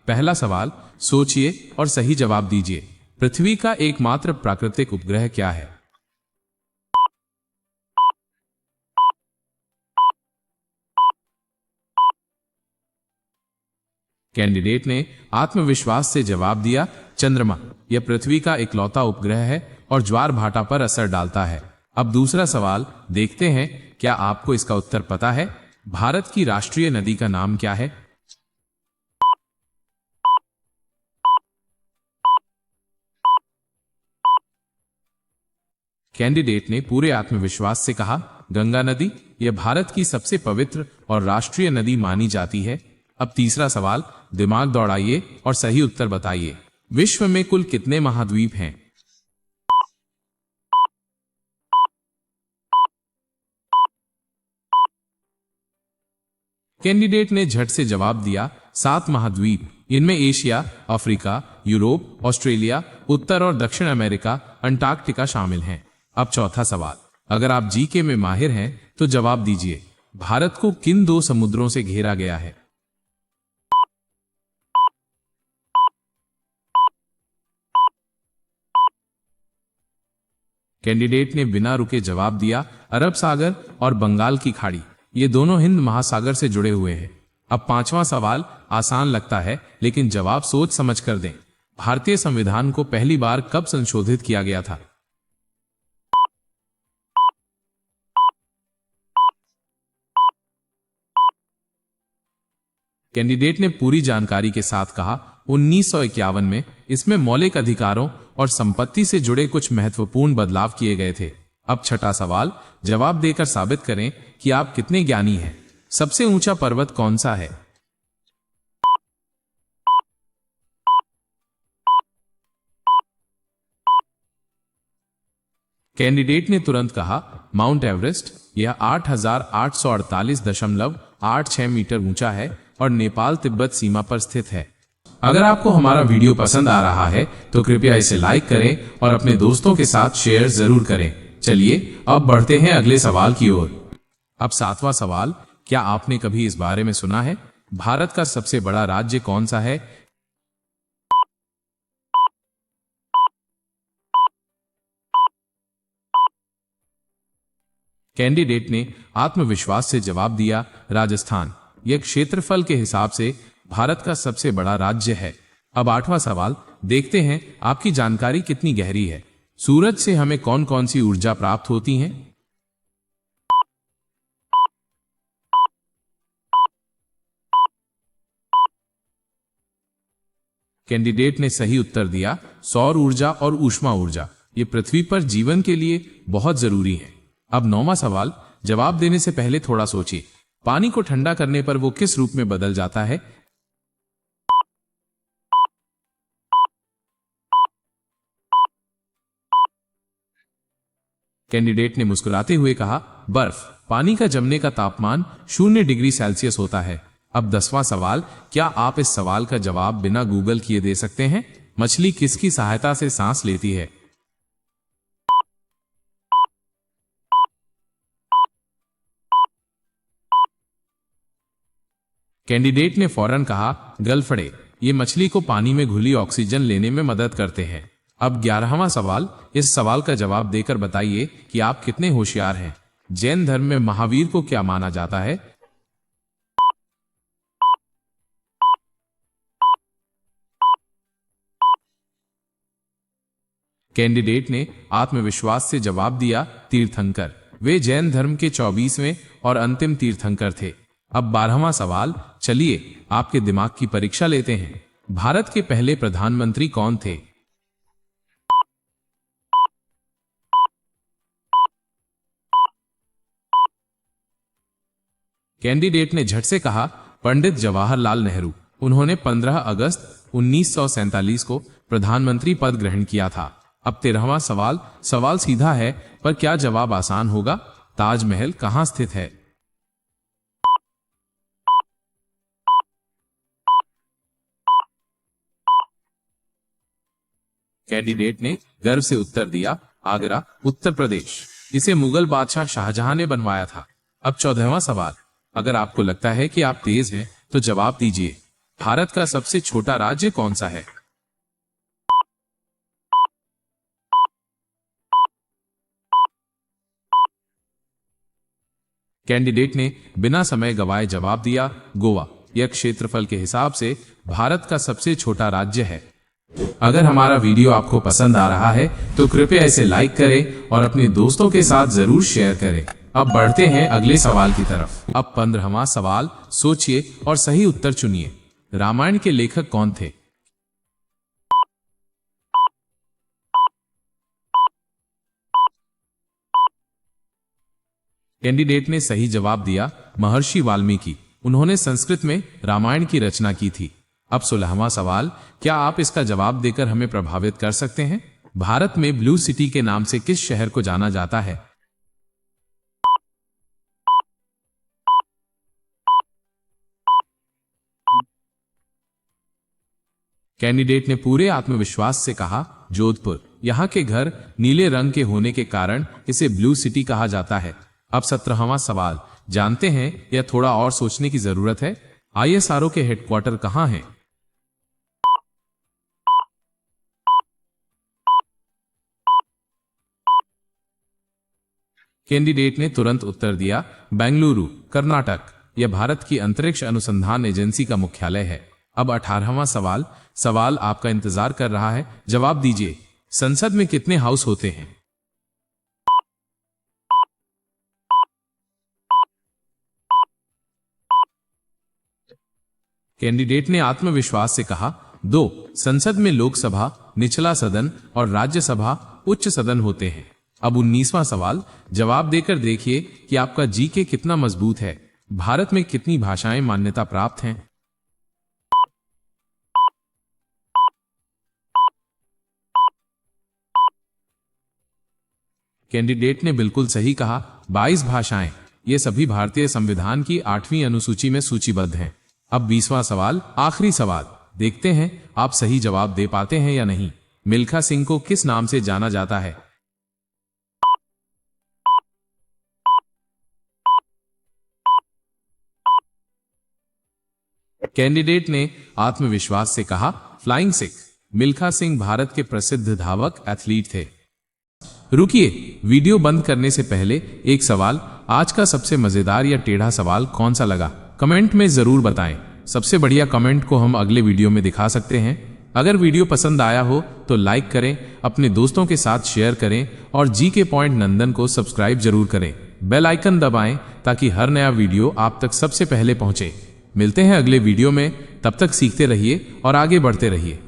पहला सवाल, सोचिए और सही जवाब दीजिए। पृथ्वी का एकमात्र प्राकृतिक उपग्रह क्या है? कैंडिडेट ने आत्मविश्वास से जवाब दिया, चंद्रमा। यह पृथ्वी का इकलौता उपग्रह है और ज्वार भाटा पर असर डालता है। अब दूसरा सवाल देखते हैं, क्या आपको इसका उत्तर पता है? भारत की राष्ट्रीय नदी का नाम क्या है? कैंडिडेट ने पूरे आत्मविश्वास से कहा, गंगा नदी। यह भारत की सबसे पवित्र और राष्ट्रीय नदी मानी जाती है। अब तीसरा सवाल, दिमाग दौड़ाइए और सही उत्तर बताइए। विश्व में कुल कितने महाद्वीप हैं? कैंडिडेट ने झट से जवाब दिया, 7 महाद्वीप। इनमें एशिया, अफ्रीका, यूरोप, ऑस्ट्रेलिया, उत्तर और दक्षिण अमेरिका, अंटार्कटिका शामिल हैं। अब चौथा सवाल, अगर आप जीके में माहिर हैं तो जवाब दीजिए। भारत को किन 2 समुद्रों से घेरा गया है? कैंडिडेट ने बिना रुके जवाब दिया, अरब सागर और बंगाल की खाड़ी। ये दोनों हिंद महासागर से जुड़े हुए हैं। अब पांचवा सवाल आसान लगता है, लेकिन जवाब सोच समझ कर दें। भारतीय संविधान को पहली बार कब संशोधित किया गया था? कैंडिडेट ने पूरी जानकारी के साथ कहा, 1951 में। इसमें मौलिक अधिकारों और संपत्ति से जुड़े कुछ महत्वपूर्ण बदलाव किए गए थे। अब छठा सवाल, जवाब देकर साबित करें कि आप कितने ज्ञानी हैं। सबसे ऊंचा पर्वत कौन सा है? कैंडिडेट ने तुरंत कहा, माउंट एवरेस्ट। यह 8,848.86 मीटर ऊंचा है और नेपाल तिब्बत सीमा पर स्थित है। अगर आपको हमारा वीडियो पसंद आ रहा है तो कृपया इसे लाइक करें और अपने दोस्तों के साथ शेयर जरूर करें। चलिए अब बढ़ते हैं अगले सवाल की ओर। अब 7वां सवाल, क्या आपने कभी इस बारे में सुना है? भारत का सबसे बड़ा राज्य कौन सा है? कैंडिडेट ने आत्मविश्वास से जवाब दिया, राजस्थान। यह क्षेत्रफल के हिसाब से भारत का सबसे बड़ा राज्य है। अब 8वां सवाल, देखते हैं आपकी जानकारी कितनी गहरी है। सूरज से हमें कौन कौन सी ऊर्जा प्राप्त होती है? कैंडिडेट ने सही उत्तर दिया, सौर ऊर्जा और ऊष्मा ऊर्जा। ये पृथ्वी पर जीवन के लिए बहुत जरूरी है। अब 9वां सवाल, जवाब देने से पहले थोड़ा सोचिए। पानी को ठंडा करने पर वो किस रूप में बदल जाता है? कैंडिडेट ने मुस्कुराते हुए कहा, बर्फ। पानी का जमने का तापमान 0 डिग्री सेल्सियस होता है। अब 10वां सवाल, क्या आप इस सवाल का जवाब बिना गूगल किए दे सकते हैं? मछली किसकी सहायता से सांस लेती है? कैंडिडेट ने फौरन कहा, गलफड़े। ये मछली को पानी में घुली ऑक्सीजन लेने में मदद करते हैं। अब 11वां सवाल, इस सवाल का जवाब देकर बताइए कि आप कितने होशियार हैं। जैन धर्म में महावीर को क्या माना जाता है? कैंडिडेट ने आत्मविश्वास से जवाब दिया, तीर्थंकर। वे जैन धर्म के 24वें और अंतिम तीर्थंकर थे। अब 12वां सवाल, चलिए आपके दिमाग की परीक्षा लेते हैं। भारत के पहले प्रधानमंत्री कौन थे? कैंडिडेट ने झट से कहा, पंडित जवाहरलाल नेहरू। उन्होंने 15 अगस्त 1947 को प्रधानमंत्री पद ग्रहण किया था। अब 13वां सवाल, सवाल सीधा है पर क्या जवाब आसान होगा? ताजमहल कहां स्थित है? कैंडिडेट ने गर्व से उत्तर दिया, आगरा, उत्तर प्रदेश। इसे मुगल बादशाह शाहजहां ने बनवाया था। अब 14वां सवाल, अगर आपको लगता है कि आप तेज हैं तो जवाब दीजिए। भारत का सबसे छोटा राज्य कौन सा है? कैंडिडेट ने बिना समय गवाए जवाब दिया, गोवा। यह क्षेत्रफल के हिसाब से भारत का सबसे छोटा राज्य है। अगर हमारा वीडियो आपको पसंद आ रहा है तो कृपया इसे लाइक करें और अपने दोस्तों के साथ जरूर शेयर करें। अब बढ़ते हैं अगले सवाल की तरफ। अब 15वां सवाल, सोचिए और सही उत्तर चुनिए। रामायण के लेखक कौन थे? कैंडिडेट ने सही जवाब दिया, महर्षि वाल्मीकि। उन्होंने संस्कृत में रामायण की रचना की थी। अब 16वां सवाल, क्या आप इसका जवाब देकर हमें प्रभावित कर सकते हैं? भारत में ब्लू सिटी के नाम से किस शहर को जाना जाता है? कैंडिडेट ने पूरे आत्मविश्वास से कहा, जोधपुर। यहाँ के घर नीले रंग के होने के कारण इसे ब्लू सिटी कहा जाता है। अब 17वां सवाल, जानते हैं या थोड़ा और सोचने की जरूरत है? ISRO के हेडक्वार्टर कहां हैं? कैंडिडेट ने तुरंत उत्तर दिया, बेंगलुरु, कर्नाटक। यह भारत की अंतरिक्ष अनुसंधान एजेंसी का मुख्यालय है। अब 18वां सवाल, सवाल आपका इंतजार कर रहा है, जवाब दीजिए। संसद में कितने हाउस होते हैं? कैंडिडेट ने आत्मविश्वास से कहा, 2। संसद में लोकसभा, निचला सदन और राज्यसभा, उच्च सदन होते हैं। अब 19वां सवाल, जवाब देकर देखिए कि आपका जीके कितना मजबूत है। भारत में कितनी भाषाएं मान्यता प्राप्त हैं? कैंडिडेट ने बिल्कुल सही कहा, 22 भाषाएं। ये सभी भारतीय संविधान की 8वीं अनुसूची में सूचीबद्ध हैं। अब 20वां सवाल, आखिरी सवाल, देखते हैं आप सही जवाब दे पाते हैं या नहीं। मिल्खा सिंह को किस नाम से जाना जाता है? कैंडिडेट ने आत्मविश्वास से कहा, फ्लाइंग सिख। मिल्खा सिंह भारत के प्रसिद्ध धावक एथलीट थे। रुकिए, वीडियो बंद करने से पहले एक सवाल, आज का सबसे मजेदार या टेढ़ा सवाल कौन सा लगा? कमेंट में जरूर बताएं। सबसे बढ़िया कमेंट को हम अगले वीडियो में दिखा सकते हैं। अगर वीडियो पसंद आया हो तो लाइक करें, अपने दोस्तों के साथ शेयर करें और जीके पॉइंट नंदन को सब्सक्राइब जरूर करें। बेल आइकन दबाएं ताकि हर नया वीडियो आप तक सबसे पहले पहुंचे। मिलते हैं अगले वीडियो में, तब तक सीखते रहिए और आगे बढ़ते रहिए।